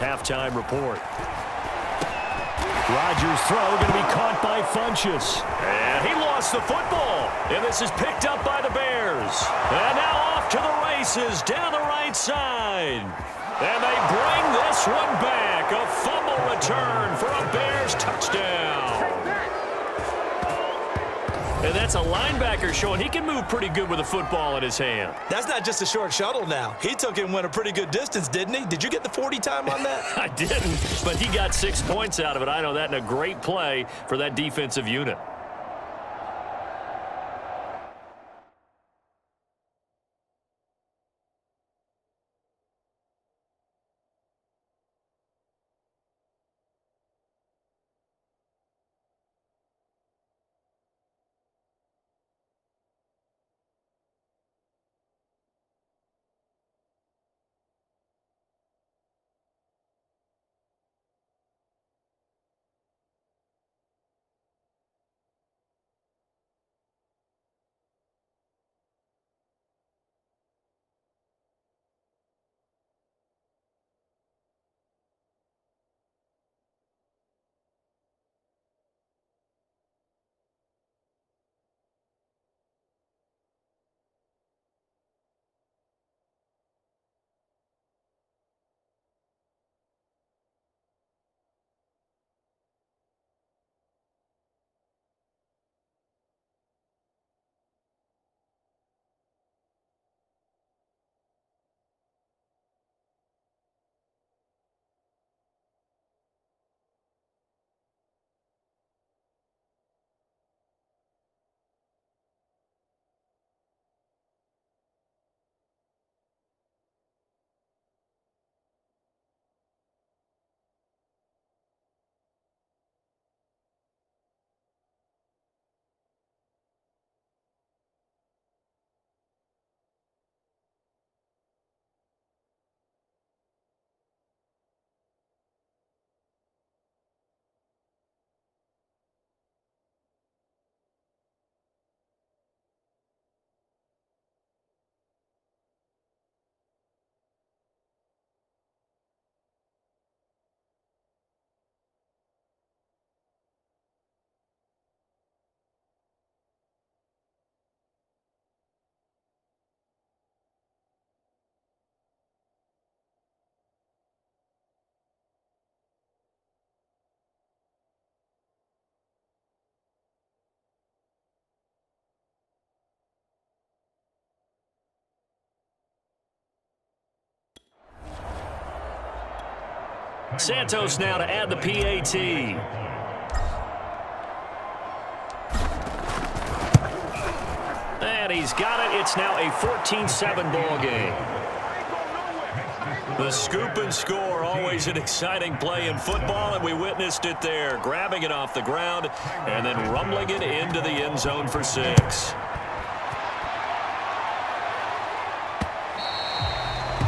Halftime report. Rodgers' throw going to be caught by Funchess. And he lost the football. And this is picked up by the Bears. And now off to the races down the right side. And they bring this one back. A fumble return for a Bears touchdown. And that's a linebacker showing he can move pretty good with a football in his hand. That's not just a short shuttle now. He took it and went a pretty good distance, didn't he? Did you get the 40 time on that? I didn't, but he got 6 points out of it. I know that, and a great play for that defensive unit. Santos now to add the PAT. And he's got it. It's now a 14-7 ball game. The scoop and score, always an exciting play in football, and we witnessed it there, grabbing it off the ground and then rumbling it into the end zone for 6.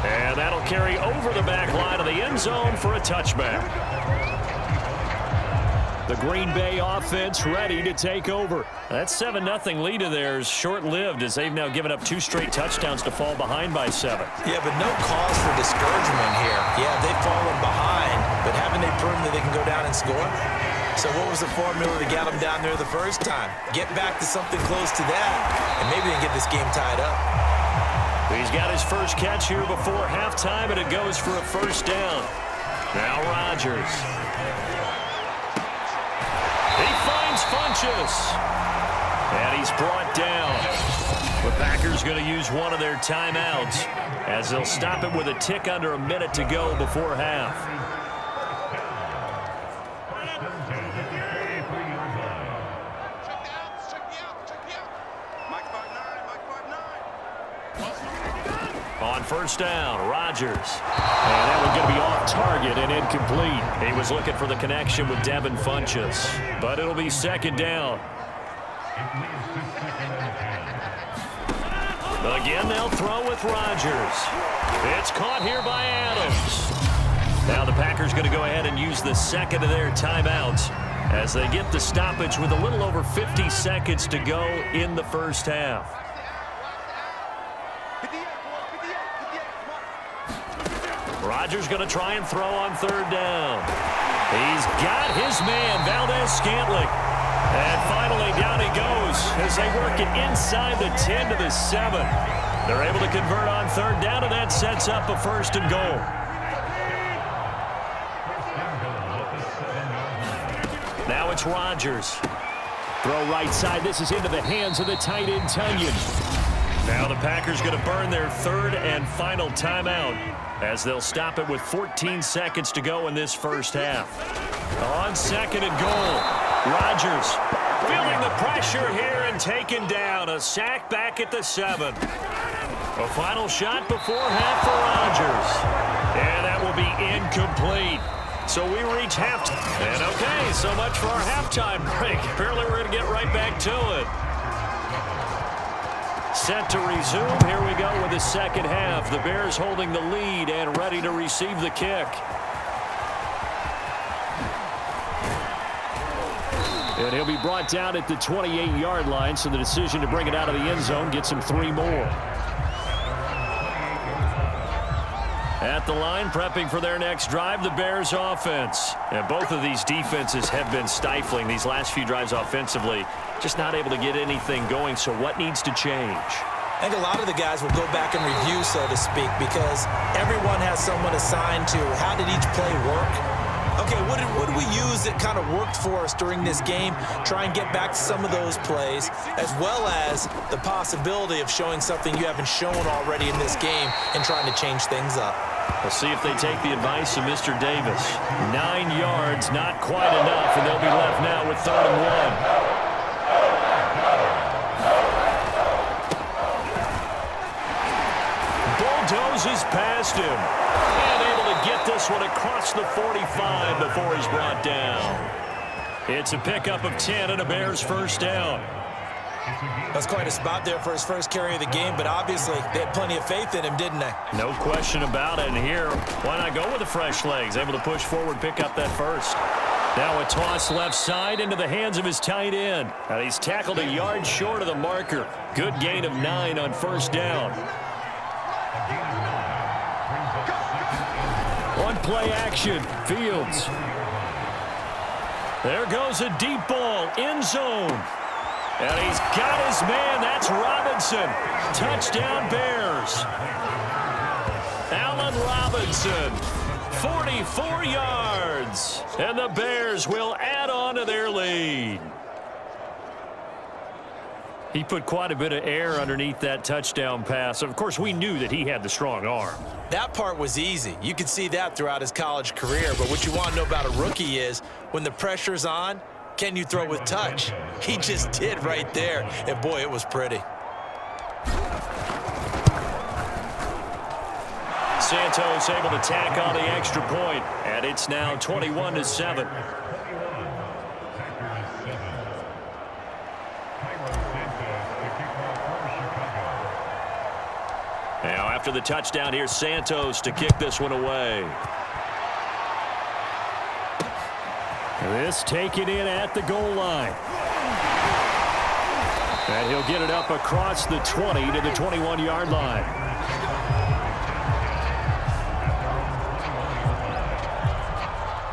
And that'll carry over the back line of the end zone for a touchback. The Green Bay offense ready to take over. That 7-0 lead of theirs short-lived as they've now given up 2 straight touchdowns to fall behind by 7. Yeah, but no cause for discouragement here. Yeah, they've fallen behind, but haven't they proven that they can go down and score? So what was the formula to get them down there the first time? Get back to something close to that, and maybe they can get this game tied up. He's got his first catch here before halftime, and it goes for a first down. Now Rodgers. He finds Funchess. And he's brought down. The Packers going to use one of their timeouts as they'll stop it with a tick under a minute to go before half. On first down, Rodgers. And that one's going to be off target and incomplete. He was looking for the connection with Devin Funchess. But it'll be second down. Again, they'll throw with Rodgers. It's caught here by Adams. Now the Packers going to go ahead and use the second of their timeouts as they get the stoppage with a little over 50 seconds to go in the first half. Rodgers going to try and throw on third down. He's got his man, Valdez-Scantling. And finally, down he goes as they work it inside the 10 to the 7. They're able to convert on third down, and that sets up a 1st and goal. Now it's Rodgers. Throw right side. This is into the hands of the tight end, Tunyon. Now the Packers going to burn their 3rd and final timeout as they'll stop it with 14 seconds to go in this first half. On 2nd and goal, Rodgers feeling the pressure here and taken down. A sack back at the 7. A final shot before half for Rodgers. And that will be incomplete. So we reach halftime. And okay, so much for our halftime break. Apparently we're going to get right back to it. Set to resume. Here we go with the second half. The Bears holding the lead and ready to receive the kick. And he'll be brought down at the 28-yard line, so the decision to bring it out of the end zone gets him 3 more. At the line, prepping for their next drive, the Bears offense. And both of these defenses have been stifling these last few drives offensively. Just not able to get anything going, so what needs to change? I think a lot of the guys will go back and review, so to speak, because everyone has someone assigned to how did each play work. Okay, what did we use that kind of worked for us during this game? Try and get back to some of those plays, as well as the possibility of showing something you haven't shown already in this game and trying to change things up. We'll see if they take the advice of Mr. Davis. 9 yards, not quite enough, and they'll be left now with 3rd and 1. Bulldozes past him. And able to get this one across the 45 before he's brought down. It's a pickup of 10 and a Bears 1st down. That's quite a spot there for his first carry of the game, but obviously they had plenty of faith in him, didn't they? No question about it. And here, why not go with the fresh legs? Able to push forward, pick up that first. Now a toss left side into the hands of his tight end. And he's tackled a yard short of the marker. Good gain of 9 on 1st down. On play action, Fields. There goes a deep ball, end zone. And he's got his man. That's Robinson. Touchdown, Bears. Allen Robinson, 44 yards. And the Bears will add on to their lead. He put quite a bit of air underneath that touchdown pass. Of course, we knew that he had the strong arm. That part was easy. You could see that throughout his college career. But what you want to know about a rookie is when the pressure's on, can you throw with touch? He just did right there. And, boy, it was pretty. Santos able to tack on the extra point. And it's now 21-7. Now, after the touchdown, here's Santos to kick this one away. This taken in at the goal line. And he'll get it up across the 20 to the 21-yard line.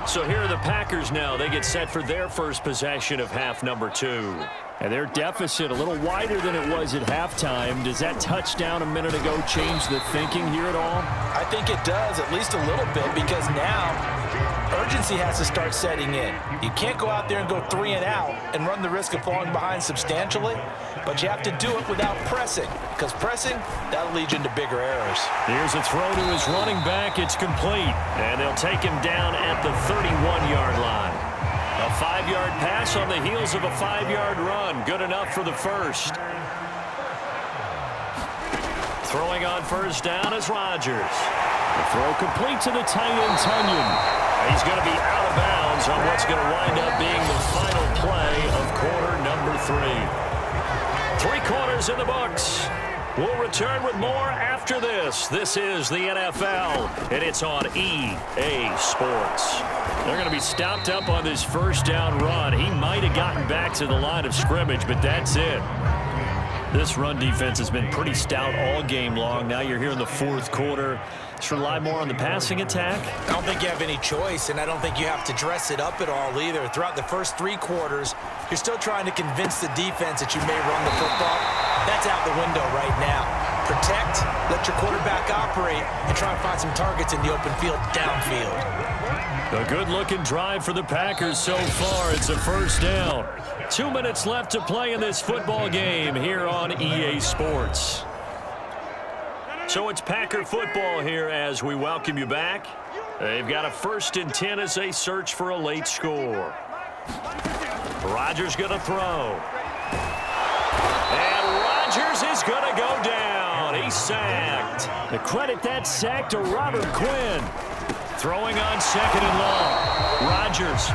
So here are the Packers now. They get set for their first possession of half number 2. And their deficit a little wider than it was at halftime. Does that touchdown a minute ago change the thinking here at all? I think it does, at least a little bit, because now urgency has to start setting in. You can't go out there and go 3 and out and run the risk of falling behind substantially, but you have to do it without pressing, because pressing, that'll lead you into bigger errors. Here's a throw to his running back. It's complete, and they'll take him down at the 31-yard line. A 5-yard pass on the heels of a 5-yard run. Good enough for the first. Throwing on first down is Rodgers. The throw complete to the tight end, Tunyon. He's going to be out of bounds on what's going to wind up being the final play of quarter number 3. 3 quarters in the books. We'll return with more after this. This is the NFL, and it's on EA Sports. They're going to be stopped up on this first down run. He might have gotten back to the line of scrimmage, but that's it. This run defense has been pretty stout all game long. Now you're here in the fourth quarter. Just rely more on the passing attack? I don't think you have any choice, and I don't think you have to dress it up at all either. Throughout the first 3 quarters, you're still trying to convince the defense that you may run the football. That's out the window right now. Protect, let your quarterback operate, and try and find some targets in the open field downfield. A good-looking drive for the Packers so far. It's a first down. 2 minutes left to play in this football game here on EA Sports. So it's Packer football here as we welcome you back. They've got a 1st and 10 as they search for a late score. Rodgers going to throw. And Rodgers is going to go down. He's sacked. The credit that sack to Robert Quinn. Throwing on 2nd and long. Rodgers.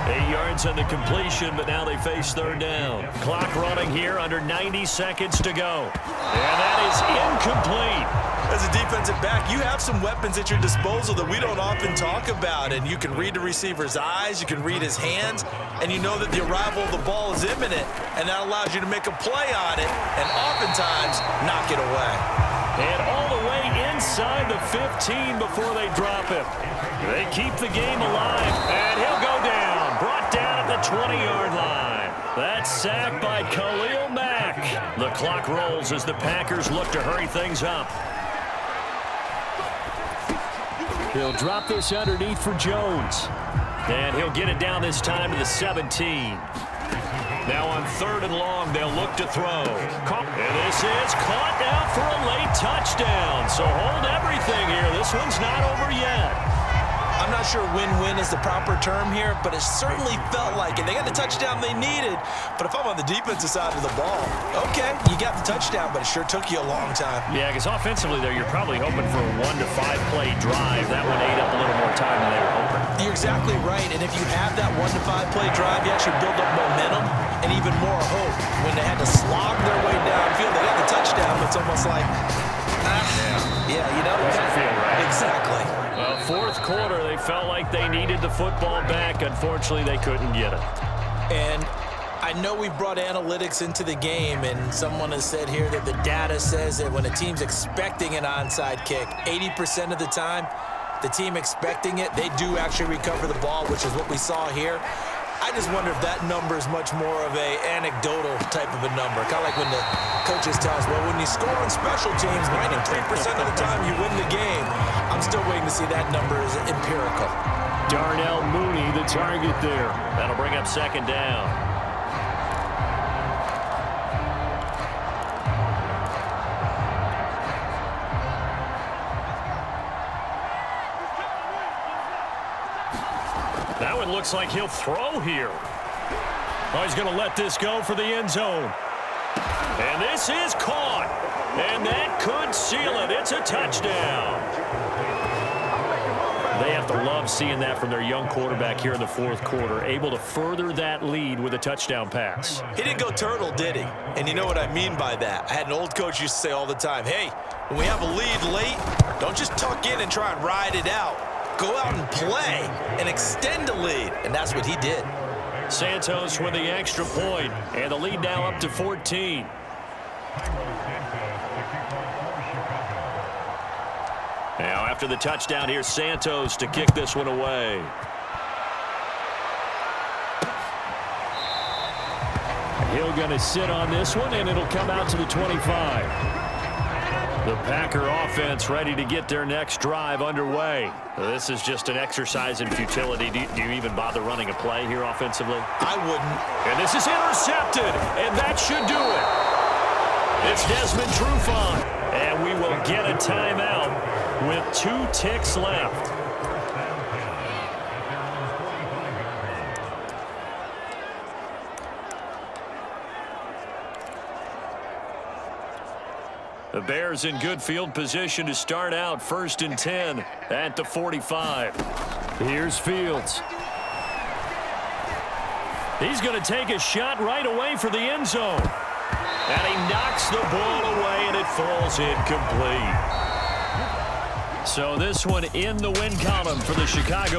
8 yards on the completion, but now they face 3rd down. Clock running here, under 90 seconds to go. And that is incomplete. As a defensive back, you have some weapons at your disposal that we don't often talk about, and you can read the receiver's eyes, you can read his hands, and you know that the arrival of the ball is imminent, and that allows you to make a play on it, and oftentimes knock it away. And all the way inside the 15 before they drop him. They keep the game alive, and he'll go down. Brought down at the 20-yard line. That's sacked by Khalil Mack. The clock rolls as the Packers look to hurry things up. He'll drop this underneath for Jones. And he'll get it down this time to the 17. Now on 3rd and long, they'll look to throw. And this is caught now for a late touchdown. So hold everything here. This one's not over yet. I'm not sure win-win is the proper term here, but it certainly felt like it. They got the touchdown they needed, but if I'm on the defensive side of the ball, okay, you got the touchdown, but it sure took you a long time. Yeah, because offensively there, you're probably hoping for a 1 to 5 play drive. That one ate up a little more time than they were hoping. You're exactly right, and if you have that 1 to 5 play drive, you actually build up momentum and even more hope. When they had to slog their way downfield, they got the touchdown, but it's almost like, yeah, you know, doesn't feel right. Exactly. Well, 4th quarter, they felt like they needed the football back. Unfortunately, they couldn't get it. And I know we've brought analytics into the game, and someone has said here that the data says that when a team's expecting an onside kick, 80% of the time, the team expecting it, they do actually recover the ball, which is what we saw here. I just wonder if that number is much more of a anecdotal type of a number. Kind of like when the coaches tell us, well, when you score on special teams, 93% of the time you win the game. I'm still waiting to see that number is empirical. Darnell Mooney, the target there. That'll bring up 2nd down. Now it looks like he'll throw here. Oh, he's going to let this go for the end zone. And this is caught. And that could seal it. It's a touchdown. They have to love seeing that from their young quarterback here in the 4th quarter, able to further that lead with a touchdown pass. He didn't go turtle, did he? And you know what I mean by that. I had an old coach used to say all the time, hey, when we have a lead late, don't just tuck in and try and ride it out. Go out and play and extend the lead, and that's what he did. Santos with the extra point, and the lead now up to 14. Now after the touchdown, here's Santos to kick this one away. He'll going to sit on this one, and it'll come out to the 25. The Packer offense ready to get their next drive underway. This is just an exercise in futility. Do you even bother running a play here offensively? I wouldn't. And this is intercepted, and that should do it. It's Desmond Trufant, and we will get a timeout with 2 ticks left. The Bears in good field position to start out 1st and 10 at the 45. Here's Fields. He's going to take a shot right away for the end zone. And he knocks the ball away, and it falls incomplete. So this one in the win column for the Chicago